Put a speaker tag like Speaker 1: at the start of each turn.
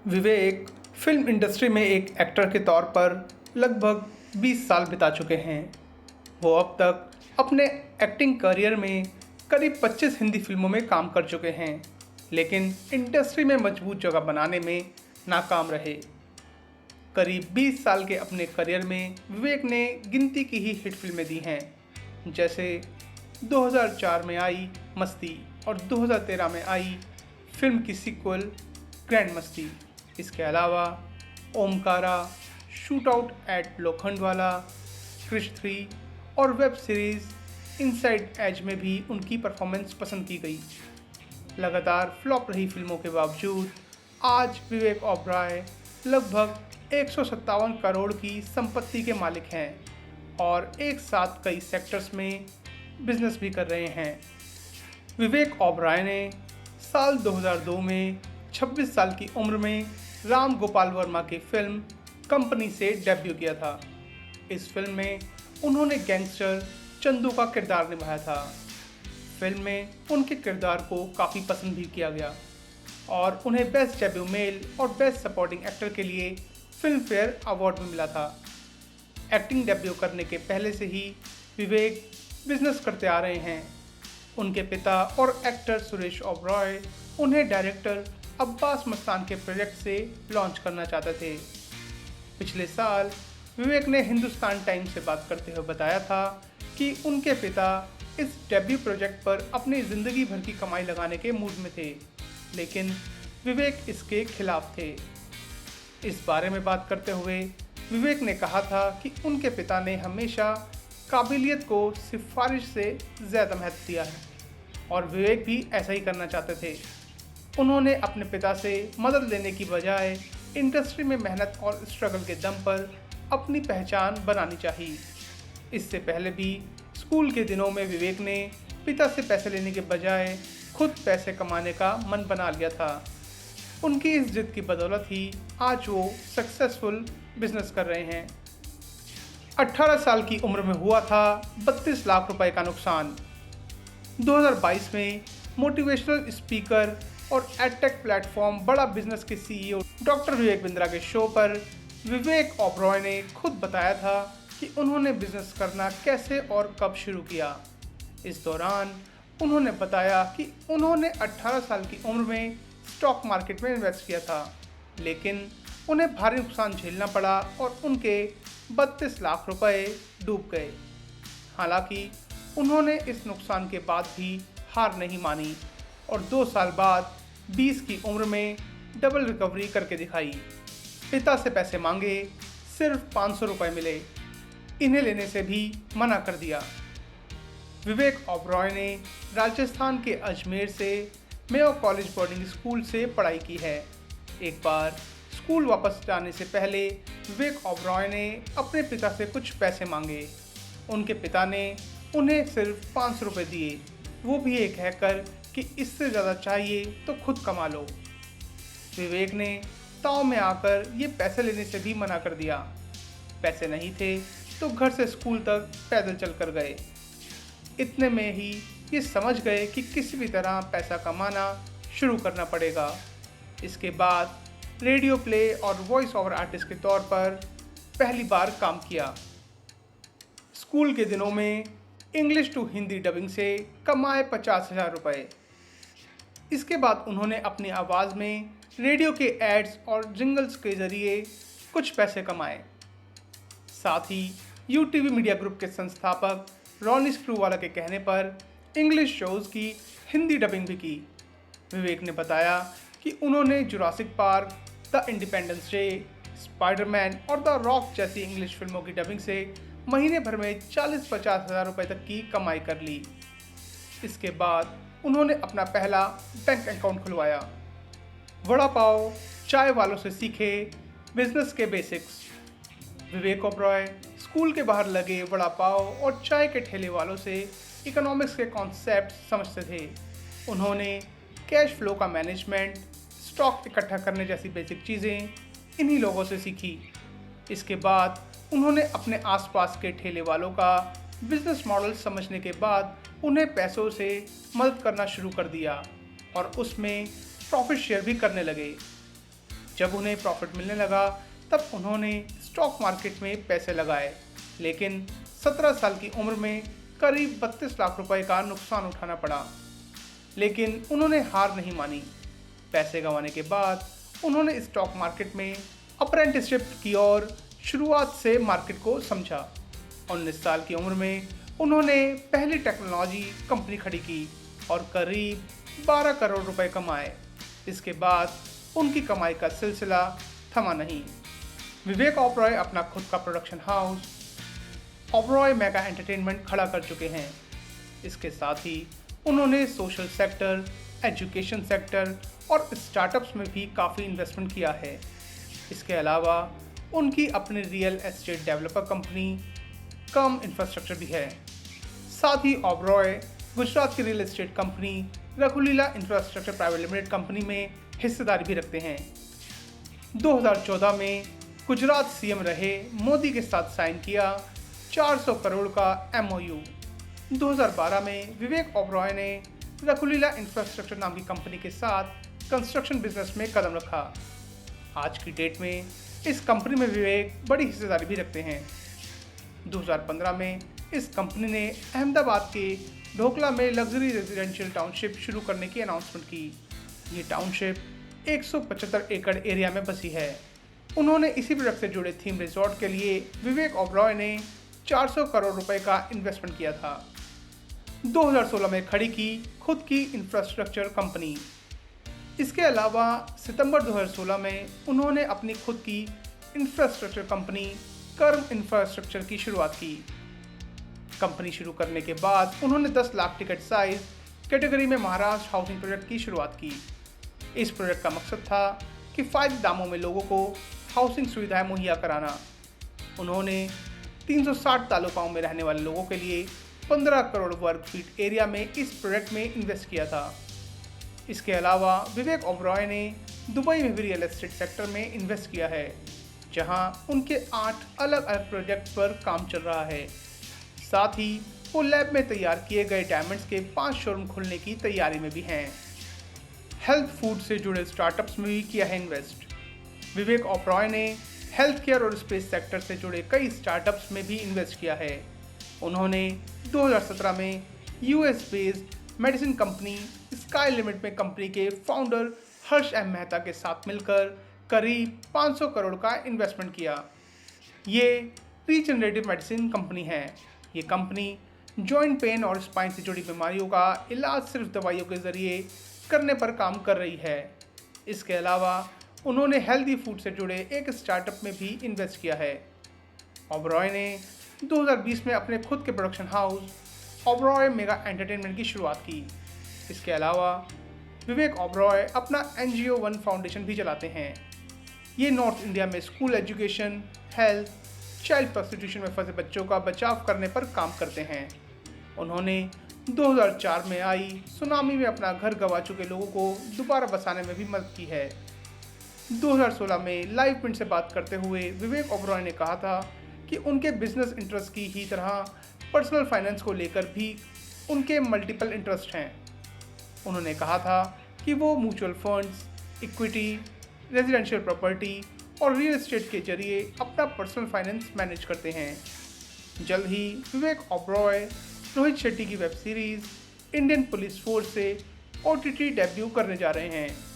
Speaker 1: विवेक film industry में एक actor के तौर पर लगभग 20 साल बिता चुके हैं। वो अब तक अपने एक्टिंग करियर में करीब 25 हिंदी फिल्मों में काम कर चुके हैं, लेकिन इंडस्ट्री में मजबूत जगह बनाने में नाकाम रहे। करीब 20 साल के अपने करियर में विवेक ने गिनती की ही हिट फिल्में दी हैं, जैसे 2004 में आई मस्ती और 2013 में आई फिल्म की सीक्वल ग्रैंड मस्ती। इसके अलावा Omkara, shoot out at Lokhandwala, Krrish 3 और वेब सीरीज़ इनसाइड एज में भी उनकी परफॉर्मेंस पसंद की गई। लगातार फ्लॉप रही फिल्मों के बावजूद आज विवेक ओबरॉय लगभग 157 करोड़ की संपत्ति के मालिक हैं और एक साथ कई सेक्टर्स में बिजनेस भी कर रहे हैं। विवेक ओबरॉय ने साल 2002 में 26 साल की उम्र में राम गोपाल वर्मा की फिल्म कंपनी से डेब्यू किया था। इस फिल्म में उन्होंने गैंगस्टर चंदू का किरदार निभाया था। फिल्म में उनके किरदार को काफ़ी पसंद भी किया गया और उन्हें बेस्ट डेब्यू मेल और बेस्ट सपोर्टिंग एक्टर के लिए फिल्म फेयर अवार्ड भी मिला था। एक्टिंग डेब्यू करने के पहले से ही विवेक बिजनेस करते आ रहे हैं। उनके पिता और एक्टर सुरेश ओबरॉय उन्हें डायरेक्टर अब्बास मस्तान के प्रोजेक्ट से लॉन्च करना चाहते थे। पिछले साल विवेक ने हिंदुस्तान टाइम्स से बात करते हुए बताया था कि उनके पिता इस डेब्यू प्रोजेक्ट पर अपनी ज़िंदगी भर की कमाई लगाने के मूड में थे, लेकिन विवेक इसके खिलाफ थे। इस बारे में बात करते हुए विवेक ने कहा था कि उनके पिता ने हमेशा काबिलियत को सिफारिश से ज़्यादा महत्व दिया है और विवेक भी ऐसा ही करना चाहते थे। उन्होंने अपने पिता से मदद लेने की बजाय इंडस्ट्री में मेहनत और स्ट्रगल के दम पर अपनी पहचान बनानी चाहिए। इससे पहले भी स्कूल के दिनों में विवेक ने पिता से पैसे लेने के बजाय खुद पैसे कमाने का मन बना लिया था। उनकी इस जिद की बदौलत ही आज वो सक्सेसफुल बिजनेस कर रहे हैं। 18 साल की उम्र में हुआ था 32 लाख रुपए का नुकसान। 2022 में मोटिवेशनल स्पीकर और एडटेक प्लेटफॉर्म बड़ा बिजनेस के सीईओ डॉक्टर विवेक बिंद्रा के शो पर विवेक ओबरॉय ने खुद बताया था कि उन्होंने बिजनेस करना कैसे और कब शुरू किया। इस दौरान उन्होंने बताया कि उन्होंने 18 साल की उम्र में स्टॉक मार्केट में इन्वेस्ट किया था, लेकिन उन्हें भारी नुकसान झेलना पड़ा और उनके 32 लाख रुपए डूब गए। हालांकि उन्होंने इस नुकसान के बाद भी हार नहीं मानी और 2 साल बाद 20 की उम्र में डबल रिकवरी करके दिखाई। पिता से पैसे मांगे, सिर्फ 500 रुपये मिले। इन्हें लेने से भी मना कर दिया। विवेक ओबरॉय ने राजस्थान के अजमेर से मेयो कॉलेज बोर्डिंग स्कूल से पढ़ाई की है। एक बार स्कूल वापस जाने से पहले विवेक ओबरॉय ने अपने पिता से कुछ पैसे मांगे। उनके पिता ने उन्हें सिर्फ 500 रुपये दिए, वो भी ये कहकर कि इससे ज़्यादा चाहिए तो खुद कमा लो। विवेक ने ताव में आकर ये पैसे लेने से भी मना कर दिया। पैसे नहीं थे तो घर से स्कूल तक पैदल चल कर गए। इतने में ही ये समझ गए कि किसी भी तरह पैसा कमाना शुरू करना पड़ेगा। इसके बाद रेडियो प्ले और वॉइस ओवर आर्टिस्ट के तौर पर पहली बार काम किया। स्कूल के दिनों में इंग्लिश टू हिंदी डबिंग से कमाए 50,000 रुपये। इसके बाद उन्होंने अपनी आवाज़ में रेडियो के एड्स और जिंगल्स के ज़रिए कुछ पैसे कमाए। साथ ही यूटीवी मीडिया ग्रुप के संस्थापक रॉनी स्क्रूवाला के कहने पर इंग्लिश शोज़ की हिंदी डबिंग भी की। विवेक ने बताया कि उन्होंने Jurassic park, the independence day, Spiderman और द रॉक जैसी इंग्लिश फिल्मों की डबिंग से महीने भर में 40-50 हज़ार रुपये तक की कमाई कर ली। इसके बाद उन्होंने अपना पहला बैंक अकाउंट खुलवाया। वड़ा पाव चाय वालों से सीखे बिजनेस के बेसिक्स। विवेक ओबरॉय स्कूल के बाहर लगे वड़ा पाव और चाय के ठेले वालों से इकोनॉमिक्स के कॉन्सेप्ट समझते थे। उन्होंने कैश फ्लो का मैनेजमेंट, स्टॉक इकट्ठा करने जैसी बेसिक चीज़ें इन्हीं लोगों से सीखी। इसके बाद उन्होंने अपने आसपास के ठेले वालों का बिजनेस मॉडल समझने के बाद उन्हें पैसों से मदद करना शुरू कर दिया और उसमें प्रॉफिट शेयर भी करने लगे। जब उन्हें प्रॉफिट मिलने लगा तब उन्होंने स्टॉक मार्केट में पैसे लगाए, लेकिन 17 साल की उम्र में करीब 32 लाख रुपए का नुकसान उठाना पड़ा। लेकिन उन्होंने हार नहीं मानी। पैसे गंवाने के बाद उन्होंने स्टॉक मार्केट में अप्रेंटिसशिप की और शुरुआत से मार्केट को समझा। 19 साल की उम्र में उन्होंने पहली टेक्नोलॉजी कंपनी खड़ी की और करीब 12 करोड़ रुपए कमाए। इसके बाद उनकी कमाई का सिलसिला थमा नहीं। विवेक ओबरॉय अपना खुद का production house Oberoi mega entertainment खड़ा कर चुके हैं। इसके साथ ही उन्होंने सोशल सेक्टर, एजुकेशन सेक्टर और स्टार्टअप्स में भी काफ़ी इन्वेस्टमेंट किया है। इसके अलावा उनकी अपनी real estate developer company cum infrastructure भी है। साथ ही ओबरॉय गुजरात की रियल एस्टेट कंपनी रघुलीला इंफ्रास्ट्रक्चर प्राइवेट लिमिटेड कंपनी में हिस्सेदारी भी रखते हैं। 2014 में गुजरात सीएम रहे मोदी के साथ साइन किया 400 करोड़ का MOU। 2012 में विवेक ओबरॉय ने रघुलीला इंफ्रास्ट्रक्चर नाम की कंपनी के साथ कंस्ट्रक्शन बिजनेस में कदम रखा। आज की डेट में इस कंपनी में विवेक बड़ी हिस्सेदारी भी रखते हैं। 2015 में इस कंपनी ने अहमदाबाद के ढोकला में लग्जरी रेजिडेंशियल टाउनशिप शुरू करने की अनाउंसमेंट की। ये टाउनशिप 175 एकड़ एरिया में बसी है। उन्होंने इसी प्रोजेक्ट से जुड़े थीम रिजॉर्ट के लिए विवेक ओबरॉय ने 400 करोड़ रुपए का इन्वेस्टमेंट किया था। 2016 में खड़ी की खुद की इंफ्रास्ट्रक्चर कंपनी। इसके अलावा सितंबर 2016 में उन्होंने अपनी खुद की इंफ्रास्ट्रक्चर कंपनी कर्म इंफ्रास्ट्रक्चर की शुरुआत की। कंपनी शुरू करने के बाद उन्होंने 10 लाख टिकट साइज कैटेगरी में महाराष्ट्र हाउसिंग प्रोजेक्ट की शुरुआत की। इस प्रोजेक्ट का मकसद था कि किफ़ायती दामों में लोगों को हाउसिंग सुविधाएं मुहैया कराना। उन्होंने 360 तालुकाओं में रहने वाले लोगों के लिए 15 करोड़ वर्ग फीट एरिया में इस प्रोजेक्ट में इन्वेस्ट किया था। इसके अलावा विवेक ओबरॉय ने दुबई में भी रियल एस्टेट सेक्टर में इन्वेस्ट किया है, जहां उनके 8 अलग अलग प्रोजेक्ट्स पर काम चल रहा है। साथ ही वो लैब में तैयार किए गए डायमंड्स के 5 शोरूम खोलने की तैयारी में भी हैं। हेल्थ फूड से जुड़े स्टार्टअप्स में भी किया है इन्वेस्ट। विवेक ओबरॉय ने हेल्थ केयर और स्पेस सेक्टर से जुड़े कई स्टार्टअप्स में भी इन्वेस्ट किया है। उन्होंने 2017 में US based medicine company sky limit में कंपनी के फाउंडर हर्ष एम मेहता के साथ मिलकर करीब 500 करोड़ का इन्वेस्टमेंट किया। ये रीजनरेटिव मेडिसिन कंपनी है। ये कंपनी जॉइंट पेन और स्पाइन से जुड़ी बीमारियों का इलाज सिर्फ दवाइयों के ज़रिए करने पर काम कर रही है। इसके अलावा उन्होंने हेल्दी फूड से जुड़े एक स्टार्टअप में भी इन्वेस्ट किया है। ओबरॉय ने 2020 में अपने खुद के production house Oberoi mega entertainment की शुरुआत की। इसके अलावा विवेक ओबरॉय अपना NGO 1 फाउंडेशन भी चलाते हैं। ये नॉर्थ इंडिया में school education, health, child prostitution में फंसे बच्चों का बचाव करने पर काम करते हैं। उन्होंने 2004 में आई सुनामी में अपना घर गंवा चुके लोगों को दोबारा बसाने में भी मदद की है। 2016 में लाइव प्रिंट से बात करते हुए विवेक ओबरॉय ने कहा था कि उनके बिजनेस इंटरेस्ट की ही तरह पर्सनल फाइनेंस को लेकर भी उनके मल्टीपल इंटरेस्ट हैं। उन्होंने कहा था कि वो mutual funds, equity, residential property और रियल एस्टेट के जरिए अपना पर्सनल फाइनेंस मैनेज करते हैं। जल्द ही विवेक ओबरॉय रोहित शेट्टी की web series Indian police force से OTT डेब्यू करने जा रहे हैं।